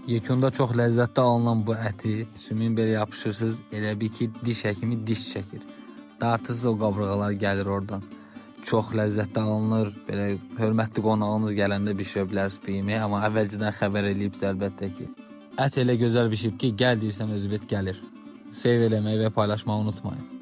Yekunda çox ləzzətli alınan bu əti sümüyün belə yapışırsınız, elə bir ki diş həkimi diş çəkir. Dartırsınız, o qaburğalar gəlir oradan. Çox ləzzətli alınır. Belə hörmətli qonağınız gələndə bişirə bilərsiniz bu yeməyi, amma əvvəlcədən xəbər eləyibsiniz əlbəttə ki. Ət elə gözəl bişib ki, gəl deyirsən özü bet gəlir. Sev eləməyi və paylaşmağı unutmayın.